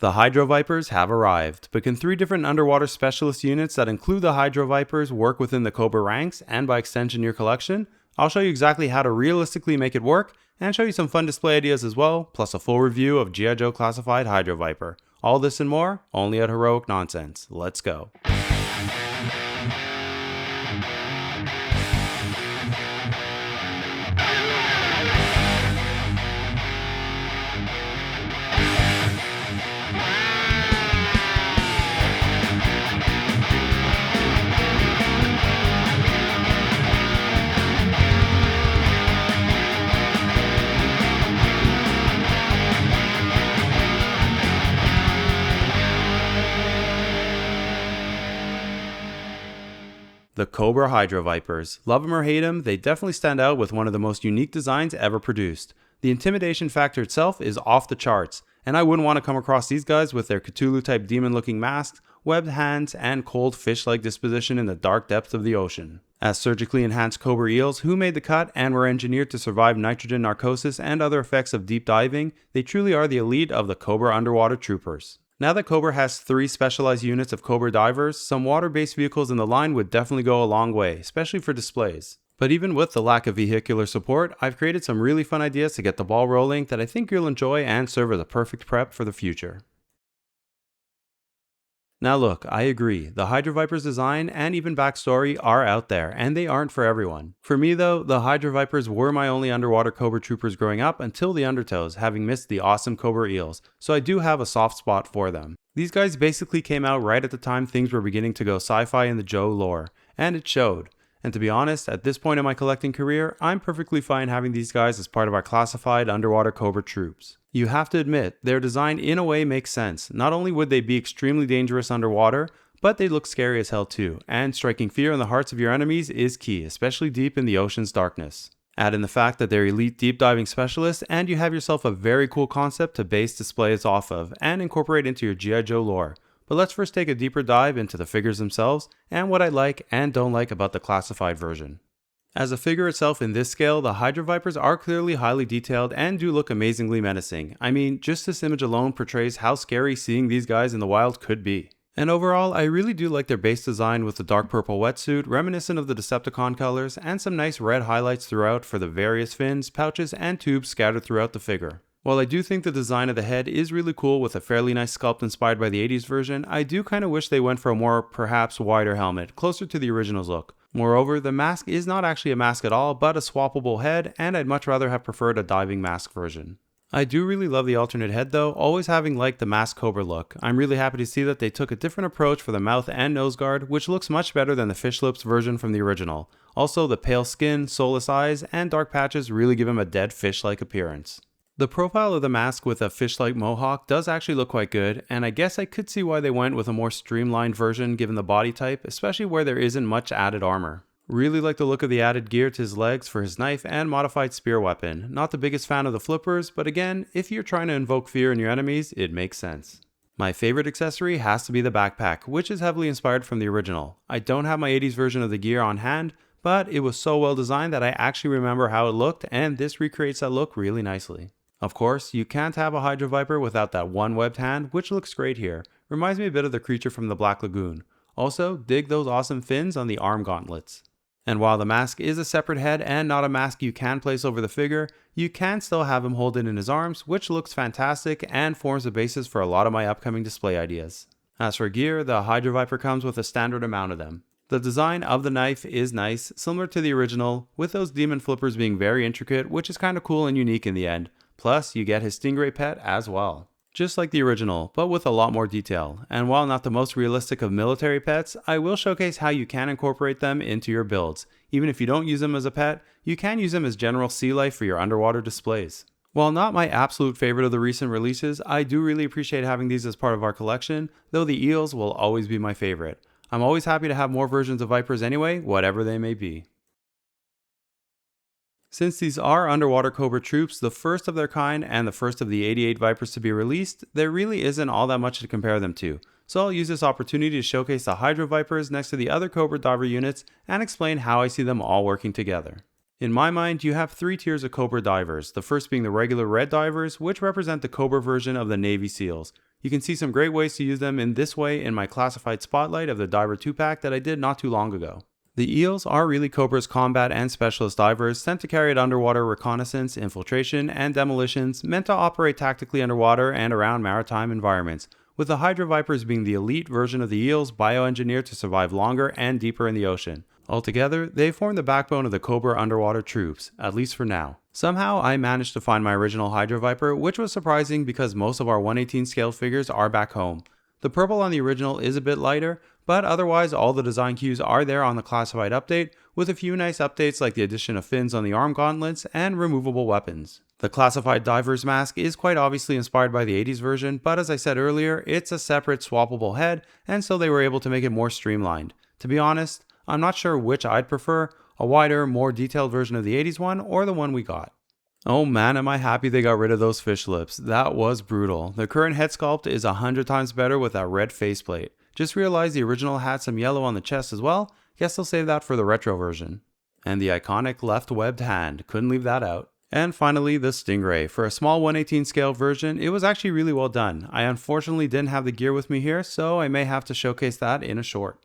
The Hydro-Vipers have arrived, but can 3 different underwater specialist units that include the Hydro-Vipers work within the Cobra ranks and by extension your collection? I'll show you exactly how to realistically make it work and show you some fun display ideas as well, plus a full review of G.I. Joe classified Hydro-Viper. All this and more, only at Heroic Nonsense. Let's go. The Cobra Hydro-Vipers. Love them or hate them, they definitely stand out with one of the most unique designs ever produced. The intimidation factor itself is off the charts, and I wouldn't want to come across these guys with their Cthulhu-type demon-looking masks, webbed hands, and cold fish-like disposition in the dark depths of the ocean. As surgically enhanced Cobra Eels who made the cut and were engineered to survive nitrogen narcosis and other effects of deep diving, they truly are the elite of the Cobra underwater troopers. Now that Cobra has 3 specialized units of Cobra divers, some water-based vehicles in the line would definitely go a long way, especially for displays. But even with the lack of vehicular support, I've created some really fun ideas to get the ball rolling that I think you'll enjoy and serve as a perfect prep for the future. Now look, I agree, the Hydro-Viper's design and even backstory are out there, and they aren't for everyone. For me though, the Hydro-Vipers were my only underwater Cobra troopers growing up until the Undertows, having missed the awesome Cobra Eels, so I do have a soft spot for them. These guys basically came out right at the time things were beginning to go sci-fi in the Joe lore, and it showed. And to be honest, at this point in my collecting career, I'm perfectly fine having these guys as part of our classified underwater Cobra troops. You have to admit, their design in a way makes sense. Not only would they be extremely dangerous underwater, but they look scary as hell too, and striking fear in the hearts of your enemies is key, especially deep in the ocean's darkness. Add in the fact that they're elite deep diving specialists, and you have yourself a very cool concept to base displays off of, and incorporate into your G.I. Joe lore. But let's first take a deeper dive into the figures themselves, and what I like and don't like about the classified version. As a figure itself in this scale, the Hydro-Vipers are clearly highly detailed and do look amazingly menacing. I mean, just this image alone portrays how scary seeing these guys in the wild could be. And overall, I really do like their base design with the dark purple wetsuit, reminiscent of the Decepticon colors, and some nice red highlights throughout for the various fins, pouches, and tubes scattered throughout the figure. While I do think the design of the head is really cool with a fairly nice sculpt inspired by the 80s version, I do kinda wish they went for a more, perhaps wider helmet, closer to the original's look. Moreover, the mask is not actually a mask at all, but a swappable head, and I'd much rather have preferred a diving mask version. I do really love the alternate head though, always having liked the masked Cobra look. I'm really happy to see that they took a different approach for the mouth and nose guard, which looks much better than the fish lips version from the original. Also, the pale skin, soulless eyes, and dark patches really give him a dead fish-like appearance. The profile of the mask with a fish-like mohawk does actually look quite good, and I guess I could see why they went with a more streamlined version given the body type, especially where there isn't much added armor. Really like the look of the added gear to his legs for his knife and modified spear weapon. Not the biggest fan of the flippers, but again, if you're trying to invoke fear in your enemies, it makes sense. My favorite accessory has to be the backpack, which is heavily inspired from the original. I don't have my 80s version of the gear on hand, but it was so well designed that I actually remember how it looked, and this recreates that look really nicely. Of course, you can't have a Hydro-Viper without that one webbed hand, which looks great here. Reminds me a bit of the creature from the Black Lagoon. Also, dig those awesome fins on the arm gauntlets. And while the mask is a separate head and not a mask you can place over the figure, you can still have him hold it in his arms, which looks fantastic and forms the basis for a lot of my upcoming display ideas. As for gear, the Hydro-Viper comes with a standard amount of them. The design of the knife is nice, similar to the original, with those demon flippers being very intricate, which is kinda cool and unique in the end. Plus, you get his stingray pet as well. Just like the original, but with a lot more detail. And while not the most realistic of military pets, I will showcase how you can incorporate them into your builds. Even if you don't use them as a pet, you can use them as general sea life for your underwater displays. While not my absolute favorite of the recent releases, I do really appreciate having these as part of our collection, though the Eels will always be my favorite. I'm always happy to have more versions of Vipers anyway, whatever they may be. Since these are underwater Cobra troops, the first of their kind and the first of the 88 Vipers to be released, there really isn't all that much to compare them to. So I'll use this opportunity to showcase the Hydro-Vipers next to the other Cobra diver units and explain how I see them all working together. In my mind, you have 3 tiers of Cobra divers, the first being the regular red divers, which represent the Cobra version of the Navy SEALs. You can see some great ways to use them in this way in my classified spotlight of the Diver 2-pack that I did not too long ago. The Eels are really Cobra's combat and specialist divers sent to carry out underwater reconnaissance, infiltration, and demolitions meant to operate tactically underwater and around maritime environments, with the Hydro-Vipers being the elite version of the Eels bioengineered to survive longer and deeper in the ocean. Altogether, they form the backbone of the Cobra underwater troops, at least for now. Somehow, I managed to find my original Hydro-Viper, which was surprising because most of our 1/18 scale figures are back home. The purple on the original is a bit lighter, but otherwise all the design cues are there on the classified update, with a few nice updates like the addition of fins on the arm gauntlets and removable weapons. The classified diver's mask is quite obviously inspired by the 80s version, but as I said earlier, it's a separate swappable head, and so they were able to make it more streamlined. To be honest, I'm not sure which I'd prefer, a wider, more detailed version of the 80s one or the one we got. Oh man, am I happy they got rid of those fish lips. That was brutal. The current head sculpt is 100 times better with that red faceplate. Just realized the original had some yellow on the chest as well. Guess they'll save that for the retro version. And the iconic left webbed hand. Couldn't leave that out. And finally, the Stingray. For a small 1/18 scale version, it was actually really well done. I unfortunately didn't have the gear with me here, so I may have to showcase that in a short.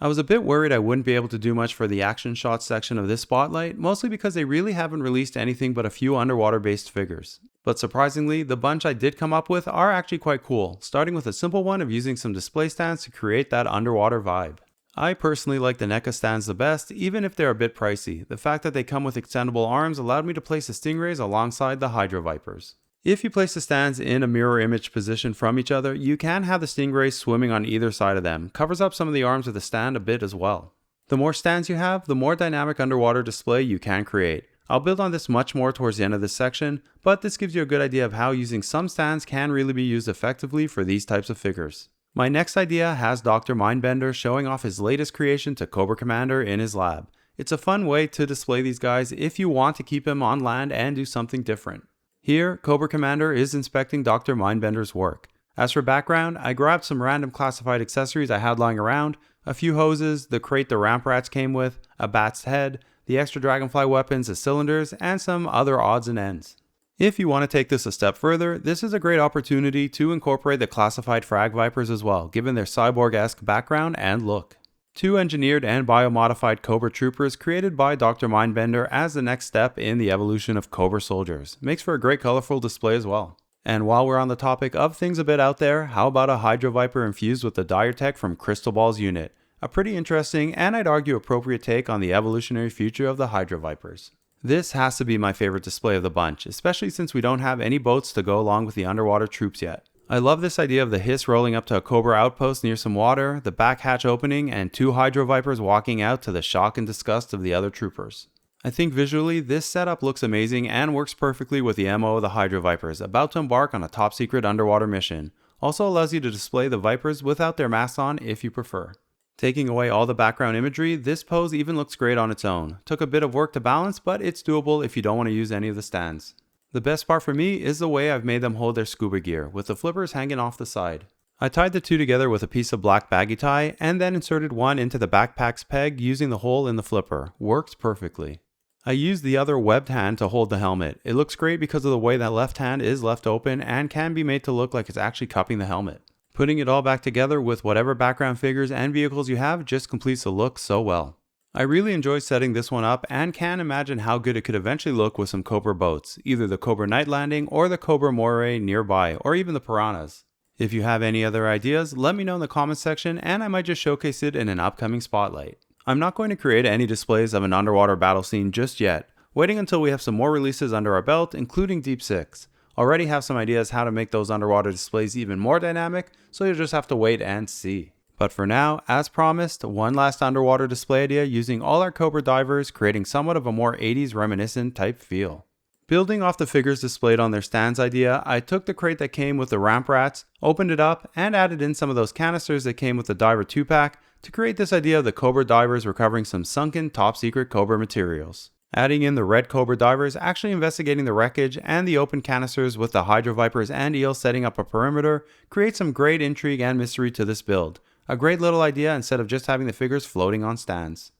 I was a bit worried I wouldn't be able to do much for the action shots section of this spotlight, mostly because they really haven't released anything but a few underwater based figures. But surprisingly, the bunch I did come up with are actually quite cool, starting with a simple one of using some display stands to create that underwater vibe. I personally like the NECA stands the best, even if they're a bit pricey. The fact that they come with extendable arms allowed me to place the Stingrays alongside the Hydro-Vipers. If you place the stands in a mirror image position from each other, you can have the Stingrays swimming on either side of them. Covers up some of the arms of the stand a bit as well. The more stands you have, the more dynamic underwater display you can create. I'll build on this much more towards the end of this section, but this gives you a good idea of how using some stands can really be used effectively for these types of figures. My next idea has Dr. Mindbender showing off his latest creation to Cobra Commander in his lab. It's a fun way to display these guys if you want to keep him on land and do something different. Here, Cobra Commander is inspecting Dr. Mindbender's work. As for background, I grabbed some random classified accessories I had lying around, a few hoses, the crate the ramp rats came with, a bat's head, the extra dragonfly weapons, the cylinders, and some other odds and ends. If you want to take this a step further, this is a great opportunity to incorporate the classified frag vipers as well, given their cyborg-esque background and look. 2 engineered and biomodified Cobra troopers created by Dr. Mindbender as the next step in the evolution of Cobra soldiers. Makes for a great colorful display as well. And while we're on the topic of things a bit out there, how about a Hydro-Viper infused with the Dire Tech from Crystal Ball's unit? A pretty interesting and I'd argue appropriate take on the evolutionary future of the Hydro-Vipers. This has to be my favorite display of the bunch, especially since we don't have any boats to go along with the underwater troops yet. I love this idea of the Hiss rolling up to a Cobra outpost near some water, the back hatch opening, and 2 Hydro-Vipers walking out to the shock and disgust of the other troopers. I think visually, this setup looks amazing and works perfectly with the MO of the Hydro-Vipers, about to embark on a top secret underwater mission. Also allows you to display the Vipers without their masks on if you prefer. Taking away all the background imagery, this pose even looks great on its own. Took a bit of work to balance, but it's doable if you don't want to use any of the stands. The best part for me is the way I've made them hold their scuba gear, with the flippers hanging off the side. I tied the 2 together with a piece of black baggy tie, and then inserted one into the backpack's peg using the hole in the flipper. Works perfectly. I used the other webbed hand to hold the helmet. It looks great because of the way that left hand is left open and can be made to look like it's actually cupping the helmet. Putting it all back together with whatever background figures and vehicles you have just completes the look so well. I really enjoy setting this one up and can imagine how good it could eventually look with some Cobra boats, either the Cobra Night Landing or the Cobra Moray nearby, or even the Piranhas. If you have any other ideas, let me know in the comments section and I might just showcase it in an upcoming spotlight. I'm not going to create any displays of an underwater battle scene just yet, waiting until we have some more releases under our belt, including Deep 6. Already have some ideas how to make those underwater displays even more dynamic, so you'll just have to wait and see. But for now, as promised, one last underwater display idea using all our Cobra divers, creating somewhat of a more 80s reminiscent type feel. Building off the figures displayed on their stands idea, I took the crate that came with the ramp rats, opened it up, and added in some of those canisters that came with the Diver 2-pack to create this idea of the Cobra divers recovering some sunken top secret Cobra materials. Adding in the red Cobra divers actually investigating the wreckage and the open canisters with the Hydro-Vipers and Eels setting up a perimeter creates some great intrigue and mystery to this build. A great little idea instead of just having the figures floating on stands.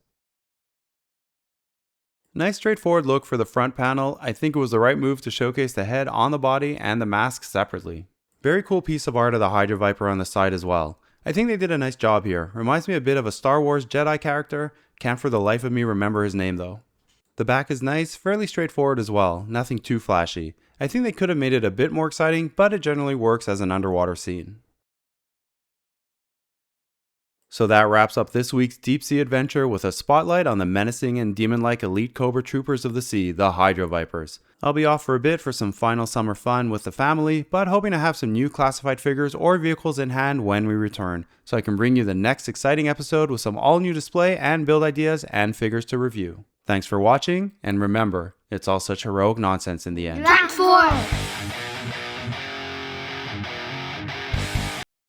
Nice straightforward look for the front panel. I think it was the right move to showcase the head on the body and the mask separately. Very cool piece of art of the Hydro-Viper on the side as well. I think they did a nice job here. Reminds me a bit of a Star Wars Jedi character. Can't for the life of me remember his name though. The back is nice, fairly straightforward as well, nothing too flashy. I think they could have made it a bit more exciting, but it generally works as an underwater scene. So that wraps up this week's deep sea adventure with a spotlight on the menacing and demon-like elite Cobra troopers of the sea, the Hydro-Vipers. I'll be off for a bit for some final summer fun with the family, but hoping to have some new classified figures or vehicles in hand when we return, so I can bring you the next exciting episode with some all-new display and build ideas and figures to review. Thanks for watching, and remember, it's all such heroic nonsense in the end. Back 4!